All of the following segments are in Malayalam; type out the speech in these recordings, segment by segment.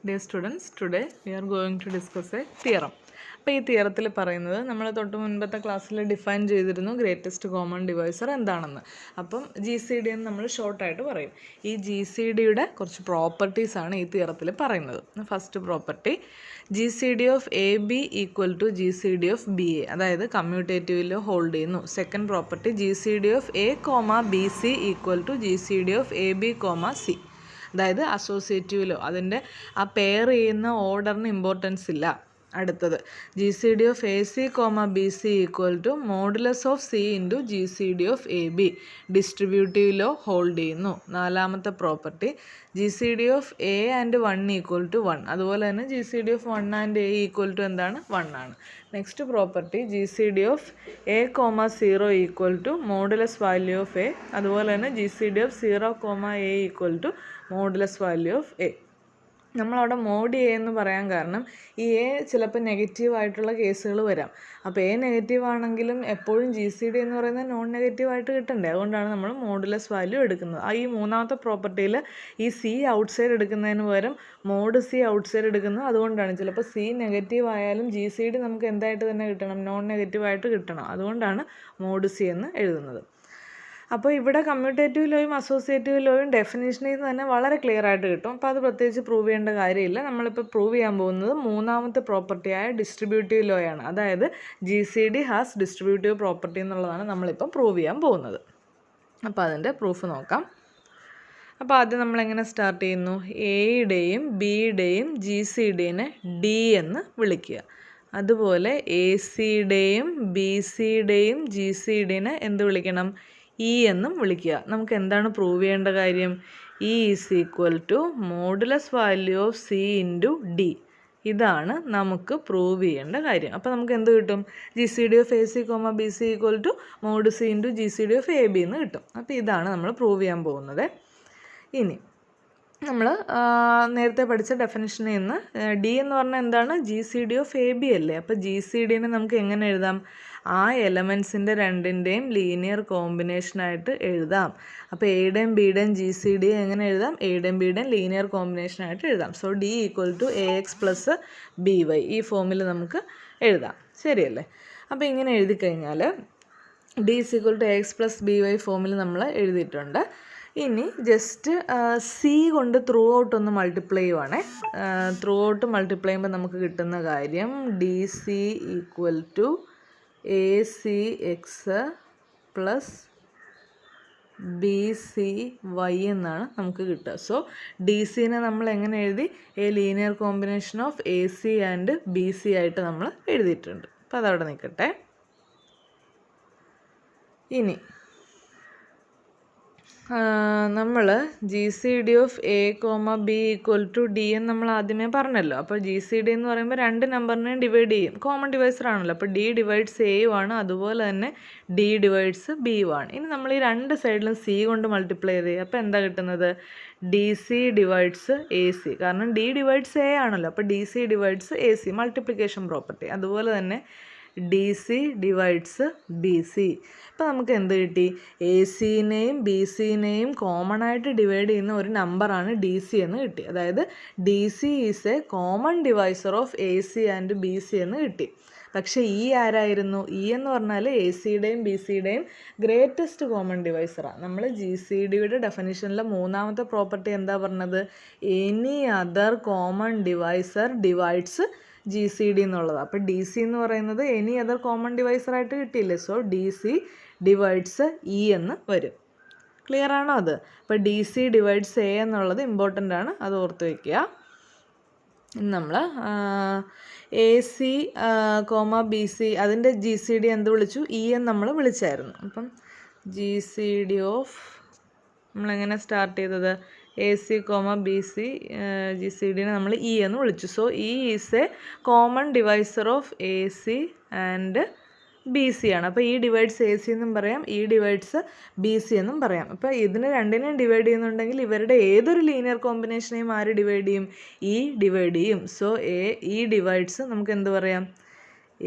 Dear students, today we are going to discuss a theorem. അപ്പോൾ ഈ തിയറത്തിൽ പറയുന്നത് നമ്മൾ തൊട്ട് മുൻപത്തെ ക്ലാസ്സിൽ ഡിഫൈൻ ചെയ്തിരുന്നു ഗ്രേറ്റസ്റ്റ് കോമൺ ഡിവൈസർ എന്താണെന്ന്. അപ്പം ജി സി ഡി എന്ന് നമ്മൾ ഷോർട്ടായിട്ട് പറയും. ഈ ജി സി ഡിയുടെ കുറച്ച് പ്രോപ്പർട്ടീസാണ് ഈ തിയറത്തിൽ പറയുന്നത്. First property, G C D of A B equal to G C D of b a, അതായത് കമ്മ്യൂട്ടേറ്റീവിൽ ഹോൾഡ് ചെയ്യുന്നു. Second property, G C D of A comma B C equal to G C D of A b comma c, അതായത് അസോസിയേറ്റീവിലോ അതിൻ്റെ ആ പെയർ ചെയ്യുന്ന ഓർഡറിന് ഇമ്പോർട്ടൻസ് ഇല്ല. അടുത്തത്, G C D of A C comma B C equal to modulus of C into G C D of A B, ഡിസ്ട്രിബ്യൂട്ടീവിലോ ഹോൾഡ് ചെയ്യുന്നു. നാലാമത്തെ property, G C D of A and 1 equal to 1, അതുപോലെ തന്നെ G C D of 1 and A equal to എന്താണ്, 1 ആണ്. Next property, G C D of A comma 0 equal to modulus value of A, അതുപോലെ തന്നെ G C D of 0 comma a equal to modulus value of a. നമ്മളവിടെ മോഡ് എ എന്ന് പറയാൻ കാരണം ഈ എ ചിലപ്പോൾ നെഗറ്റീവായിട്ടുള്ള കേസുകൾ വരാം. അപ്പോൾ എ നെഗറ്റീവ് ആണെങ്കിലും എപ്പോഴും ജി സി ഡി എന്ന് പറയുന്നത് നോൺ നെഗറ്റീവായിട്ട് കിട്ടണ്ടേ, അതുകൊണ്ടാണ് നമ്മൾ മോഡുലസ് വാല്യൂ എടുക്കുന്നത്. ഈ മൂന്നാമത്തെ പ്രോപ്പർട്ടിയിൽ ഈ സി ഔട്ട് സൈഡ് എടുക്കുന്നതിന് പകരം മോഡ് സി ഔട്ട് സൈഡ് എടുക്കുന്നത് അതുകൊണ്ടാണ്. ചിലപ്പോൾ സി നെഗറ്റീവ് ആയാലും ജി സി ഡി നമുക്ക് എന്തായിട്ട് തന്നെ കിട്ടണം, നോൺ നെഗറ്റീവായിട്ട് കിട്ടണം. അതുകൊണ്ടാണ് മോഡ് സി എന്ന് എഴുതുന്നത്. അപ്പോൾ ഇവിടെ കമ്മ്യൂട്ടേറ്റീവ് ലോയും അസോസിയേറ്റീവ് ലോയും ഡെഫിനേഷനിൽ നിന്ന് തന്നെ വളരെ ക്ലിയർ ആയിട്ട് കിട്ടും. അപ്പോൾ അത് പ്രത്യേകിച്ച് പ്രൂവ് ചെയ്യേണ്ട കാര്യമില്ല. നമ്മളിപ്പോൾ പ്രൂവ് ചെയ്യാൻ പോകുന്നത് മൂന്നാമത്തെ പ്രോപ്പർട്ടിയായ ഡിസ്ട്രിബ്യൂട്ടീവ് ലോയാണ്. അതായത് G C D has distributive property എന്നുള്ളതാണ് നമ്മളിപ്പോൾ പ്രൂവ് ചെയ്യാൻ പോകുന്നത്. അപ്പോൾ അതിൻ്റെ പ്രൂഫ് നോക്കാം. അപ്പോൾ ആദ്യം നമ്മളെങ്ങനെ സ്റ്റാർട്ട് ചെയ്യുന്നു, എയുടെയും ബിയുടെയും ജി സി ഡിനെ ഡി എന്ന് വിളിക്കുക. അതുപോലെ എ സിയുടെയും ബി സിയുടെയും ജി സി ഡിനെ എന്ത് വിളിക്കണം, ഇ എന്നും വിളിക്കുക. നമുക്ക് എന്താണ് പ്രൂവ് ചെയ്യേണ്ട കാര്യം, e is equal to modulus value of C into d. ഇതാണ് നമുക്ക് പ്രൂവ് ചെയ്യേണ്ട കാര്യം. അപ്പോൾ നമുക്ക് എന്ത് കിട്ടും, G C D of A C comma B C equal to mod c into G C D of A b എന്ന് കിട്ടും. അപ്പോൾ ഇതാണ് നമ്മൾ പ്രൂവ് ചെയ്യാൻ പോകുന്നത്. ഇനി നമ്മൾ നേരത്തെ പഠിച്ച ഡെഫിനിഷനിൽ നിന്ന് ഡി എന്ന് പറഞ്ഞാൽ എന്താണ്, G C D of A B അല്ലേ. അപ്പോൾ ജി സി ഡിനെ നമുക്ക് എങ്ങനെ എഴുതാം, ആ എലമെൻസിൻ്റെ രണ്ടിൻ്റെയും ലീനിയർ കോമ്പിനേഷനായിട്ട് എഴുതാം. അപ്പോൾ എയുടെയും ബിയുടെയും ജി സി ഡി എങ്ങനെ എഴുതാം, എയുടെയും ബിയുടെയും ലീനിയർ കോമ്പിനേഷനായിട്ട് എഴുതാം. So d equal to a X plus B y, ഈ ഫോമിൽ നമുക്ക് എഴുതാം. ശരിയല്ലേ. അപ്പോൾ ഇങ്ങനെ എഴുതി കഴിഞ്ഞാൽ d is equal to a X plus B y ഫോമിൽ നമ്മൾ എഴുതിയിട്ടുണ്ട്. ഇനി ജസ്റ്റ് സി കൊണ്ട് ത്രൂ ഔട്ട് ഒന്ന് മൾട്ടിപ്ലൈ ചെയ്യുവാണേ. ത്രൂ ഔട്ട് മൾട്ടിപ്ലൈ ചെയ്യുമ്പോൾ നമുക്ക് കിട്ടുന്ന കാര്യം d c equal to a c x plus b c y എന്നാണ് നമുക്ക് കിട്ടുക. സോ ഡി സിനെ നമ്മൾ എങ്ങനെ എഴുതി, A linear combination of A c and b c ആയിട്ട് നമ്മൾ എഴുതിയിട്ടുണ്ട്. അപ്പോൾ അതവിടെ നിൽക്കട്ടെ. ഇനി നമ്മൾ G C D of A comma b equal to d എന്ന് നമ്മൾ ആദ്യമേ പറഞ്ഞല്ലോ. അപ്പോൾ ജി സി ഡി എന്ന് പറയുമ്പോൾ രണ്ട് നമ്പറിനെയും ഡിവൈഡ് ചെയ്യും, കോമൺ ഡിവൈസർ ആണല്ലോ. അപ്പോൾ ഡി ഡിവൈഡ്സ് എയും ആണ്, അതുപോലെ തന്നെ ഡി ഡിവൈഡ്സ് ബിയും ആണ്. ഇനി നമ്മൾ ഈ രണ്ട് സൈഡിലും സി കൊണ്ട് മൾട്ടിപ്ലൈ ചെയ്ത് അപ്പോൾ എന്താ കിട്ടുന്നത്, D C divides A C, കാരണം ഡി ഡിവൈഡ്സ് എ ആണല്ലോ. അപ്പോൾ D C divides A C, multiplication property. അതുപോലെ തന്നെ D C divides B C. ഇപ്പോൾ നമുക്ക് എന്ത് കിട്ടി, എ സിനെയും ബി സിനെയും കോമൺ ആയിട്ട് ഡിവൈഡ് ചെയ്യുന്ന ഒരു നമ്പറാണ് ഡി സി എന്ന് കിട്ടി. അതായത് D C is a common divisor of A c and b c എന്ന് കിട്ടി. പക്ഷേ ഈ ആരായിരുന്നു, ഇ എന്ന് പറഞ്ഞാൽ എ സിയുടെയും ബി സിയുടെയും ഗ്രേറ്റസ്റ്റ് കോമൺ ഡിവൈസറാണ്. നമ്മൾ ജി സി ഡിയുടെ ഡെഫിനിഷനിലെ മൂന്നാമത്തെ പ്രോപ്പർട്ടി എന്താ പറഞ്ഞത്, any other common divisor divides G C D എന്നുള്ളത്. അപ്പോൾ ഡി സി എന്ന് പറയുന്നത് എനി അതർ കോമൺ ഡിവൈസറായിട്ട് കിട്ടിയില്ലേ. So D C divides E എന്ന് വരും. ക്ലിയർ ആണോ അത്? അപ്പോൾ ഡി സി ഡിവൈഡ്സ് എ എന്നുള്ളത് ഇമ്പോർട്ടൻ്റ് ആണ്, അത് ഓർത്ത് വയ്ക്കുക. ഇനി നമ്മൾ A C comma B C അതിൻ്റെ ജി സി ഡി എന്ത് വിളിച്ചു, ഇ എന്ന് നമ്മൾ വിളിച്ചായിരുന്നു. അപ്പം ജി സി ഡി ഓഫ് നമ്മളെങ്ങനെ സ്റ്റാർട്ട് ചെയ്തത്, A C comma B C G C ഡിനെ നമ്മൾ ഇ എന്ന് വിളിച്ചു. So E is a common divisor of A c and b C ആണ്. അപ്പോൾ ഇ ഡിവൈഡ്സ് എ സി എന്നും പറയാം, ഇ ഡിവൈഡ്സ് ബി സി എന്നും പറയാം. അപ്പോൾ ഇതിനെ രണ്ടിനെയും ഡിവൈഡ് ചെയ്യുന്നുണ്ടെങ്കിൽ ഇവരുടെ ഏതൊരു ലീനിയർ കോമ്പിനേഷനെയും ആര് ഡിവൈഡ് ചെയ്യും, ഇ ഡിവൈഡ് ചെയ്യും. സോ ഇ ഡിവൈഡ്സ് നമുക്ക് എന്ത് പറയാം,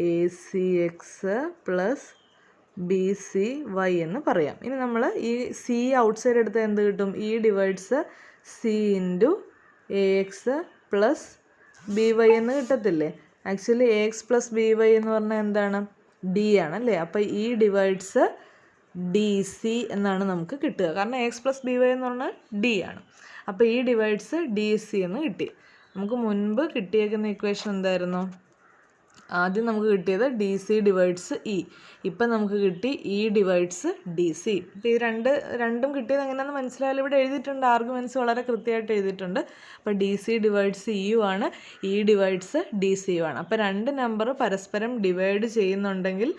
a c x plus b c y എന്ന് പറയാം. ഇനി നമ്മൾ ഈ സി ഔട്ട് സൈഡ് എടുത്താൽ എന്ത് കിട്ടും, E divides C into A X plus B Y എന്ന് കിട്ടത്തില്ലേ? Actually A X plus B Y എന്ന് പറഞ്ഞാൽ എന്താണ്? ഡി ആണല്ലേ. അപ്പോൾ ഈ ഡിവൈഡ്സ് ഡി സി എന്നാണ് നമുക്ക് കിട്ടുക. കാരണം a X plus B Y എന്ന് പറഞ്ഞാൽ ഡി ആണ്. അപ്പോൾ ഈ ഡിവൈഡ്സ് ഡി സി എന്ന് കിട്ടി. നമുക്ക് മുൻപ് കിട്ടിയേക്കുന്ന ഇക്വേഷൻ എന്തായിരുന്നു? ആദ്യം നമുക്ക് കിട്ടിയത് ഡി സി ഡിവൈഡ്സ് ഇ. ഇപ്പം നമുക്ക് കിട്ടി ഇ ഡിവൈഡ്സ് ഡി സി. ഇപ്പോൾ ഈ രണ്ടും കിട്ടിയത് എങ്ങനെയാണെന്ന് മനസ്സിലായാലും ഇവിടെ എഴുതിയിട്ടുണ്ട്. ആർഗ്യുമെൻറ്റ്സ് വളരെ കൃത്യമായിട്ട് എഴുതിയിട്ടുണ്ട്. അപ്പോൾ ഡി സി ഡിവൈഡ്സ് ഇയു ആണ്, ഇ ഡിവൈഡ്സ് ഡി സി ആണ്. അപ്പോൾ രണ്ട് നമ്പർ പരസ്പരം ഡിവൈഡ് ചെയ്യുന്നുണ്ടെങ്കിൽ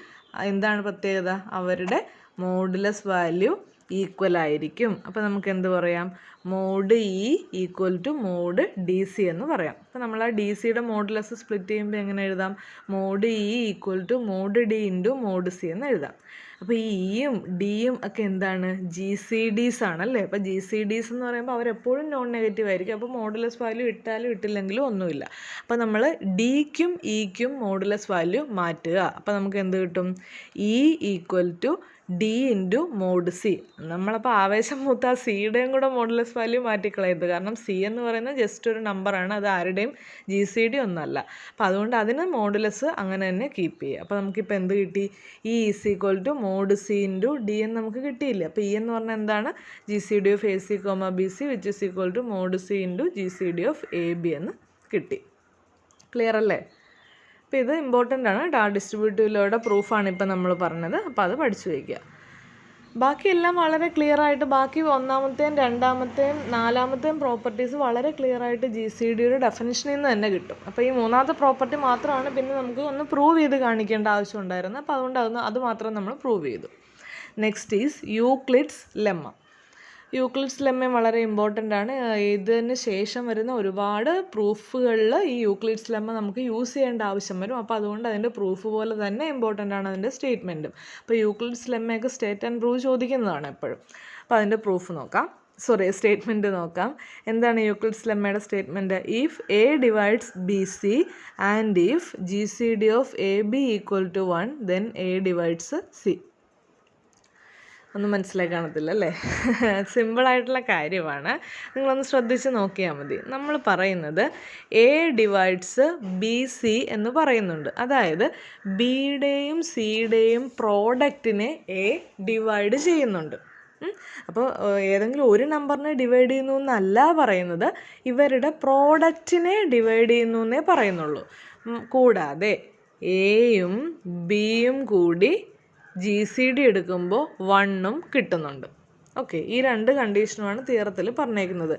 എന്താണ് പ്രത്യേകത? അവരുടെ മോഡുലസ് വാല്യൂ ഈക്വൽ ആയിരിക്കും. അപ്പോൾ നമുക്ക് എന്ത് പറയാം? Mod e equal to mod d c എന്ന് പറയാം. അപ്പോൾ നമ്മൾ ആ ഡി സിയുടെ മോഡുലസ് സ്പ്ലിറ്റ് ചെയ്യുമ്പോൾ എങ്ങനെ എഴുതാം? Mod e equal to mod d into mod c എന്ന് എഴുതാം. അപ്പോൾ ഈ ഇയും ഡിയും ഒക്കെ എന്താണ്? ജി സി ഡീസ് ആണല്ലേ. അപ്പോൾ ജി സി ഡീസ് എന്ന് പറയുമ്പോൾ അവരെപ്പോഴും നോൺ നെഗറ്റീവ് ആയിരിക്കും. അപ്പോൾ മോഡുലസ് വാല്യൂ ഇട്ടാലും ഇട്ടില്ലെങ്കിലും ഒന്നുമില്ല. അപ്പോൾ നമ്മൾ ഡിക്കും ഇക്കും മോഡുലസ് വാല്യൂ മാറ്റുക. അപ്പോൾ നമുക്ക് എന്ത് കിട്ടും? E equal to d into mod c. നമ്മളപ്പോൾ ആവേശം മൂത്ത സിയുടെയും കൂടെ മോഡുലസ് വാല്യൂ മാറ്റിക്കളയരുത്. കാരണം സി എന്ന് പറയുന്നത് ജസ്റ്റ് ഒരു നമ്പറാണ്, അത് ആരുടെയും ജി സി ഡി ഒന്നല്ല. അപ്പോൾ അതുകൊണ്ട് അതിന് മോഡുലസ് അങ്ങനെ തന്നെ കീപ്പ് ചെയ്യുക. അപ്പോൾ നമുക്കിപ്പോൾ എന്ത് കിട്ടി? E is equal to mod c into d എന്ന് നമുക്ക് കിട്ടിയില്ല. അപ്പോൾ ഇ എന്ന് പറഞ്ഞാൽ എന്താണ്? G C D of A C comma B c which is equal to mod c into G C D of A b എന്ന് കിട്ടി. ക്ലിയർ അല്ലേ? അപ്പോൾ ഇത് ഇമ്പോർട്ടൻ്റ് ആണ്. ടാർ ഡിസ്ട്രിബ്യൂട്ടീവ് ലോയുടെ പ്രൂഫാണ് ഇപ്പോൾ നമ്മൾ പറഞ്ഞത്. അപ്പോൾ അത് പഠിച്ചു വയ്ക്കുക. ബാക്കിയെല്ലാം വളരെ ക്ലിയർ ആയിട്ട്, ബാക്കി ഒന്നാമത്തെയും രണ്ടാമത്തെയും നാലാമത്തെയും പ്രോപ്പർട്ടീസ് വളരെ ക്ലിയർ ആയിട്ട് ജി സി ഡിയുടെ ഡെഫിനിഷനിൽ നിന്ന് തന്നെ കിട്ടും. അപ്പോൾ ഈ മൂന്നാമത്തെ പ്രോപ്പർട്ടി മാത്രമാണ് പിന്നെ നമുക്ക് ഒന്ന് പ്രൂവ് ചെയ്ത് കാണിക്കേണ്ട ആവശ്യം ഉണ്ടായിരുന്നത്. അപ്പോൾ അതുകൊണ്ട് അത് മാത്രം നമ്മൾ പ്രൂവ് ചെയ്തു. Next is Euclid's lemma. Euclid's lemma വളരെ ഇമ്പോർട്ടൻ്റ് ആണ്. ഇതിന് ശേഷം വരുന്ന ഒരുപാട് പ്രൂഫുകളിൽ ഈ യൂക്ലിഡ്സ് ലെമ്മ നമുക്ക് യൂസ് ചെയ്യേണ്ട ആവശ്യം വരും. അപ്പോൾ അതുകൊണ്ട് അതിൻ്റെ പ്രൂഫ് പോലെ തന്നെ ഇമ്പോർട്ടൻ്റ് ആണ് അതിൻ്റെ സ്റ്റേറ്റ്മെൻറ്റും. അപ്പോൾ യൂക്ലിഡ്സ് ലെമ്മയൊക്കെ സ്റ്റേറ്റ് ആൻഡ് പ്രൂവ് ചോദിക്കുന്നതാണ് എപ്പോഴും. അപ്പോൾ അതിൻ്റെ പ്രൂഫ് നോക്കാം, സ്റ്റേറ്റ്മെൻറ്റ് നോക്കാം. എന്താണ് യൂക്ലിഡ്സ് ലെമ്മയുടെ statement? If A divides B C and if G C D of A B equal to 1 then A divides C. ഒന്നും മനസ്സിലായി കാണത്തില്ല അല്ലേ? സിമ്പിളായിട്ടുള്ള കാര്യമാണ്, നിങ്ങളൊന്ന് ശ്രദ്ധിച്ച് നോക്കിയാൽ മതി. നമ്മൾ പറയുന്നത് എ ഡിവൈഡ്സ് ബി സി എന്ന് പറയുന്നുണ്ട്. അതായത് ബിയുടെയും സിയുടെയും പ്രോഡക്റ്റിനെ എ ഡിവൈഡ് ചെയ്യുന്നുണ്ട്. അപ്പോൾ ഏതെങ്കിലും ഒരു നമ്പറിനെ ഡിവൈഡ് ചെയ്യുന്നു എന്നല്ല പറയുന്നത്, ഇവരുടെ പ്രോഡക്റ്റിനെ ഡിവൈഡ് ചെയ്യുന്നു എന്നേ പറയുന്നുള്ളൂ. കൂടാതെ എയും ബിയും കൂടി ജി സി ഡി എടുക്കുമ്പോൾ 1ഉം കിട്ടുന്നുണ്ട്. ഓക്കെ, ഈ രണ്ട് കണ്ടീഷനുമാണ് തിയറത്തിൽ പറഞ്ഞേക്കുന്നത്.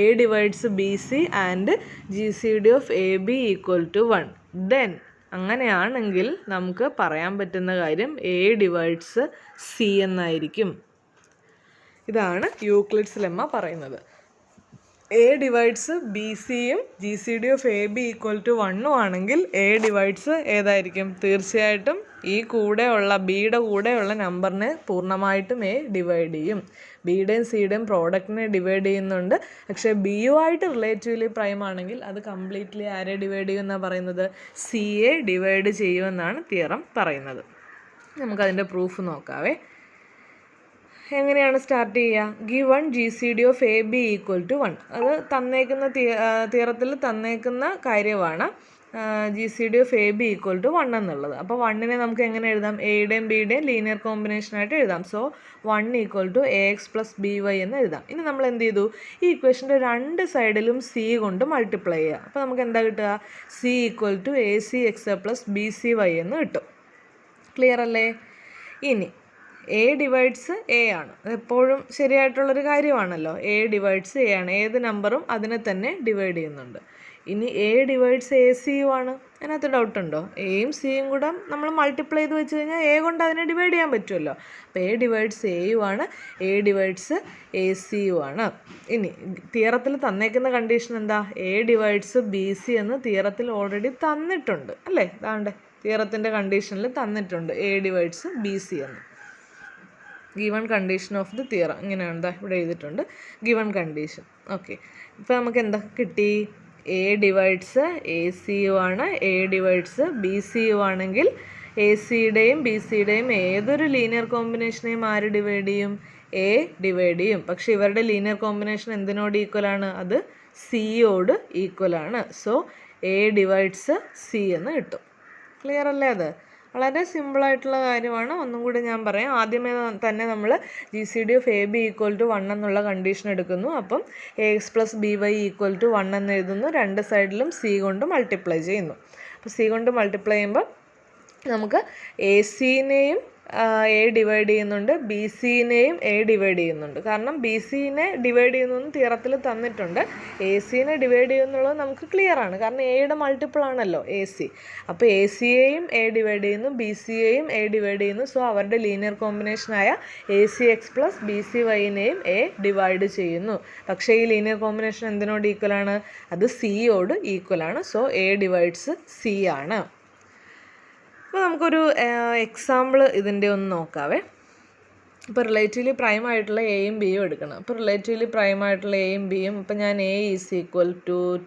A divides B C and G C D of A B equal to 1. Then അങ്ങനെയാണെങ്കിൽ നമുക്ക് പറയാൻ പറ്റുന്ന കാര്യം എ ഡിവൈഡ്സ് സി എന്നായിരിക്കും. ഇതാണ് യൂക്ലിഡ്സ് ലെമ്മ പറയുന്നത്. എ ഡിവൈഡ്സ് ബി സിയും G C D of A B equal to 1ഉം ആണെങ്കിൽ എ ഡിവൈഡ്സ് ഏതായിരിക്കും? തീർച്ചയായിട്ടും ഈ ബിയുടെ കൂടെയുള്ള നമ്പറിനെ പൂർണ്ണമായിട്ടും എ ഡിവൈഡ് ചെയ്യും. ബിയുടെയും സിയുടെയും പ്രോഡക്റ്റിനെ ഡിവൈഡ് ചെയ്യുന്നുണ്ട്. പക്ഷേ ബിയുമായിട്ട് റിലേറ്റീവ്ലി പ്രൈം ആണെങ്കിൽ അത് കംപ്ലീറ്റ്ലി ആരെ ഡിവൈഡ് ചെയ്യുമെന്നാണ് പറയുന്നത്? സിയെ ഡിവൈഡ് ചെയ്യുമെന്നാണ് തിയറം പറയുന്നത്. നമുക്കതിൻ്റെ പ്രൂഫ് നോക്കാവേ. എങ്ങനെയാണ് സ്റ്റാർട്ട് ചെയ്യുക? Given G C D of A B equal to 1. അത് തന്നേക്കുന്ന തിയറത്തിൽ തന്നേക്കുന്ന കാര്യമാണ് G C D of A B equal to 1 എന്നുള്ളത്. അപ്പോൾ 1നെ നമുക്ക് എങ്ങനെ എഴുതാം? എയുടെയും ബിയുടെയും ലീനിയർ കോമ്പിനേഷനായിട്ട് എഴുതാം. So 1 equal to a X plus B Y എന്ന് എഴുതാം. ഇനി നമ്മൾ എന്ത് ചെയ്തു? ഈ ഇക്വേഷൻ്റെ രണ്ട് സൈഡിലും സി കൊണ്ട് മൾട്ടിപ്ലൈ ചെയ്യുക. അപ്പോൾ നമുക്ക് എന്താ കിട്ടുക? C equal to a c x plus b c y എന്ന് കിട്ടും. ക്ലിയർ അല്ലേ? ഇനി എ ഡിവൈഡ്സ് എ ആണ്. അതെപ്പോഴും ശരിയായിട്ടുള്ളൊരു കാര്യമാണല്ലോ. എ ഡിവൈഡ്സ് എ ആണ്. ഏത് നമ്പറും അതിനെ തന്നെ ഡിവൈഡ് ചെയ്യുന്നുണ്ട്. ഇനി a divides A C U ആണ്. അതിനകത്ത് ഡൗട്ടുണ്ടോ? എയും സിയും കൂടെ നമ്മൾ മൾട്ടിപ്ലൈ ചെയ്ത് വെച്ച് കഴിഞ്ഞാൽ എ കൊണ്ട് അതിനെ ഡിവൈഡ് ചെയ്യാൻ പറ്റുമല്ലോ. അപ്പോൾ എ ഡിവൈഡ്സ് എ യു ആണ്, A divides A C U ആണ്. ഇനി തിയറത്തിൽ തന്നേക്കുന്ന കണ്ടീഷൻ എന്താ? എ ഡിവൈഡ്സ് ബി സി എന്ന് തിയറത്തിൽ ഓൾറെഡി തന്നിട്ടുണ്ട് അല്ലേ? അതാണ്ട് തിയറത്തിൻ്റെ കണ്ടീഷനിൽ തന്നിട്ടുണ്ട് എ ഡിവൈഡ്സ് ബി സി എന്ന്. Given condition of the theorem ഇങ്ങനെയാണ്, എന്താ ഇവിടെ എഴുതിയിട്ടുണ്ട്, ഗിവൺ കണ്ടീഷൻ. ഓക്കെ, ഇപ്പോൾ നമുക്ക് എന്താ കിട്ടി? A divides A C U ആണ്, A divides B C U ആണെങ്കിൽ എ സിയുടെയും ബി സിയുടെയും ഏതൊരു ലീനിയർ കോമ്പിനേഷനെയും ആര് ഡിവൈഡ് ചെയ്യും? എ ഡിവൈഡ് ചെയ്യും. പക്ഷേ ഇവരുടെ ലീനിയർ കോമ്പിനേഷൻ എന്തിനോട് ഈക്വലാണ്? അത് സിയോട് ഈക്വലാണ്. സോ എ ഡിവൈഡ്സ് സി എന്ന് കിട്ടും. ക്ലിയർ അല്ലേ? അത് വളരെ സിമ്പിളായിട്ടുള്ള കാര്യമാണ്. ഒന്നും കൂടി ഞാൻ പറയാം. ആദ്യമേ തന്നെ നമ്മൾ GCD of A B equal to 1 എന്നുള്ള കണ്ടീഷൻ എടുക്കുന്നു. അപ്പം AX + BY ഈക്വൽ ടു 1 എന്ന് എഴുതുന്നു. രണ്ട് സൈഡിലും സി കൊണ്ട് മൾട്ടിപ്ലൈ ചെയ്യുന്നു. അപ്പോൾ സി കൊണ്ട് മൾട്ടിപ്ലൈ ചെയ്യുമ്പോൾ നമുക്ക് AC-നെയും എ ഡിവൈഡ് ചെയ്യുന്നുണ്ട്, BC-നെയും എ ഡിവൈഡ് ചെയ്യുന്നുണ്ട്. കാരണം BC-നെ ഡിവൈഡ് ചെയ്യുന്നതെന്ന് തിയറത്തിൽ തന്നിട്ടുണ്ട്. AC-നെ ഡിവൈഡ് ചെയ്യുന്നുള്ളത് നമുക്ക് ക്ലിയർ ആണ്, കാരണം എയുടെ മൾട്ടിപ്പിൾ ആണല്ലോ AC. അപ്പോൾ AC-യെയും എ ഡിവൈഡ് ചെയ്യുന്നു, BC-യെയും എ ഡിവൈഡ് ചെയ്യുന്നു. സോ അവരുടെ ലീനിയർ കോമ്പിനേഷനായ ACX + BCY-നെയും എ ഡിവൈഡ് ചെയ്യുന്നു. പക്ഷേ ഈ ലീനിയർ കോമ്പിനേഷൻ എന്തിനോട് ഈക്വലാണ്? അത് സിയോട് ഈക്വലാണ്. സോ എ ഡിവൈഡ്സ് സി ആണ്. അപ്പോൾ നമുക്കൊരു എക്സാമ്പിൾ ഇതിൻ്റെ ഒന്ന് നോക്കാവേ. ഇപ്പോൾ റിലേറ്റീവ്ലി പ്രൈം ആയിട്ടുള്ള എയും ബിയും എടുക്കണം. അപ്പോൾ റിലേറ്റീവ്ലി പ്രൈം ആയിട്ടുള്ള എയും ബിയും, ഇപ്പോൾ ഞാൻ A =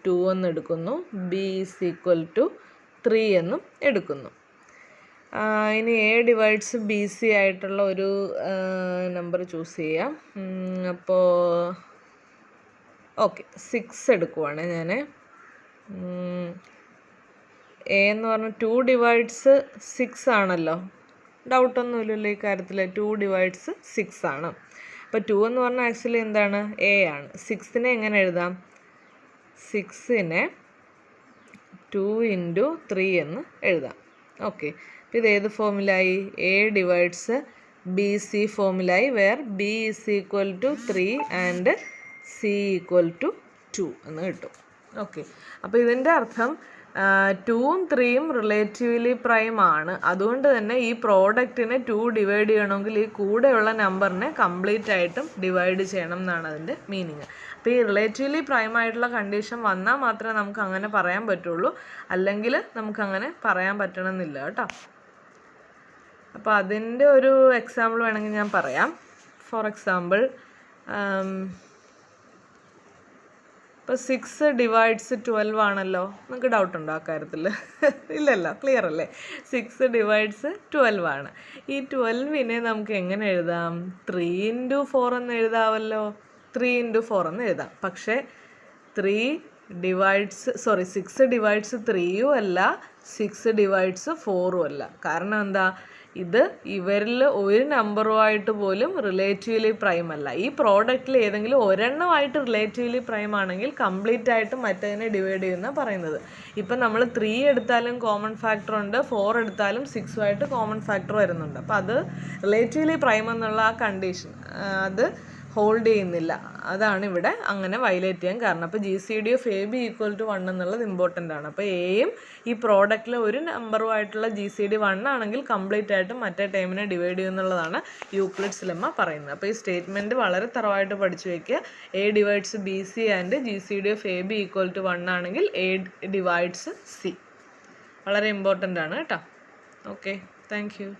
2 എന്ന് എടുക്കുന്നു, B = 3 എന്നും എടുക്കുന്നു. ഇനി A ഡിവൈഡ്സ് BC ആയിട്ടുള്ള ഒരു നമ്പർ ചൂസ് ചെയ്യാം. അപ്പോൾ ഓക്കെ, 6 എടുക്കുവാണ് ഞാൻ. എ എന്ന് പറഞ്ഞാൽ 2 ഡിവൈഡ്സ് 6 ആണല്ലോ, ഡൗട്ടൊന്നുമില്ലല്ലോ ഈ കാര്യത്തിൽ. 2 ഡിവൈഡ്സ് 6 ആണ്. അപ്പോൾ 2 എന്ന് പറഞ്ഞാൽ ആക്ച്വലി എന്താണ്? എ ആണ്. 6-നെ എങ്ങനെ എഴുതാം? 6-നെ 2 × 3 എന്ന് എഴുതാം. ഓക്കെ, അപ്പോൾ ഇത് ഏത് ഫോമിലായി? എ ഡിവൈഡ്സ് BC ഫോമിലായി, വേർ B = 3 ആൻഡ് C = 2 എന്ന് കിട്ടും. ഓക്കെ, അപ്പോൾ ഇതിൻ്റെ അർത്ഥം 2ഉം 3ഉം റിലേറ്റീവ്ലി പ്രൈം ആണ്. അതുകൊണ്ട് തന്നെ ഈ പ്രോഡക്റ്റിനെ 2 ഡിവൈഡ് ചെയ്യണമെങ്കിൽ ഈ കൂടെയുള്ള നമ്പറിനെ കംപ്ലീറ്റ് ആയിട്ടും ഡിവൈഡ് ചെയ്യണം എന്നാണ് അതിൻ്റെ മീനിങ്. അപ്പോൾ ഈ റിലേറ്റീവ്ലി പ്രൈം ആയിട്ടുള്ള കണ്ടീഷൻ വന്നാൽ മാത്രമേ നമുക്ക് അങ്ങനെ പറയാൻ പറ്റുള്ളൂ, അല്ലെങ്കിൽ നമുക്കങ്ങനെ പറയാൻ പറ്റണമെന്നില്ല കേട്ടോ. അപ്പോൾ അതിൻ്റെ ഒരു എക്സാമ്പിൾ വേണമെങ്കിൽ ഞാൻ പറയാം. ഫോർ എക്സാമ്പിൾ, ഇപ്പോൾ 6 ഡിവൈഡ്സ് 12 ആണല്ലോ. നിങ്ങൾക്ക് ഡൗട്ട് ഉണ്ടോ ആ കാര്യത്തിൽ? ഇല്ലല്ലോ, ക്ലിയർ അല്ലേ? 6 ഡിവൈഡ്സ് 12 ആണ്. ഈ 12-നെ നമുക്ക് എങ്ങനെ എഴുതാം? 3 × 4 എന്ന് എഴുതാമല്ലോ. 3 × 4 എന്ന് എഴുതാം. പക്ഷേ 6 ഡിവൈഡ്സ് 3യും അല്ല, 6 ഡിവൈഡ്സ് 4ഉം അല്ല. കാരണം എന്താ? ഇത് ഇവരിൽ ഒരു നമ്പറുമായിട്ട് പോലും റിലേറ്റീവ്ലി പ്രൈം അല്ല. ഈ പ്രോഡക്റ്റിൽ ഏതെങ്കിലും ഒരെണ്ണമായിട്ട് റിലേറ്റീവ്ലി പ്രൈം ആണെങ്കിൽ കംപ്ലീറ്റ് ആയിട്ട് മറ്റേതിനെ ഡിവൈഡ് ചെയ്യുന്ന പറയുന്നത്. ഇപ്പം നമ്മൾ 3 എടുത്താലും കോമൺ ഫാക്ടർ ഉണ്ട്, 4 എടുത്താലും 6ഉമായിട്ട് കോമൺ ഫാക്ടർ വരുന്നുണ്ട്. അപ്പോൾ അത് റിലേറ്റീവ്ലി പ്രൈം എന്നുള്ള ആ കണ്ടീഷൻ അത് ഹോൾഡ് ചെയ്യുന്നില്ല. അതാണ് ഇവിടെ അങ്ങനെ വയലേറ്റ് ചെയ്യാൻ കാരണം. അപ്പോൾ GCD of A B equal to 1 എന്നുള്ളത് ഇമ്പോർട്ടൻ്റ് ആണ്. അപ്പോൾ എയും ഈ പ്രോഡക്റ്റിലെ ഒരു നമ്പറുമായിട്ടുള്ള GCD 1 ആണെങ്കിൽ കംപ്ലീറ്റ് ആയിട്ടും മറ്റേ ടൈമിനെ ഡിവൈഡ് ചെയ്യുന്നുള്ളതാണ് യൂക്ലിഡ്സ് ലെമ്മ പറയുന്നത്. അപ്പോൾ ഈ സ്റ്റേറ്റ്മെൻറ്റ് വളരെ തറവായിട്ട് പഠിച്ചു വയ്ക്കുക. A divides BC and GCD of A B equal to 1 ആണെങ്കിൽ എ ഡിവൈഡ്സ് C. വളരെ ഇമ്പോർട്ടൻ്റ് ആണ് കേട്ടോ. Okay, thank U.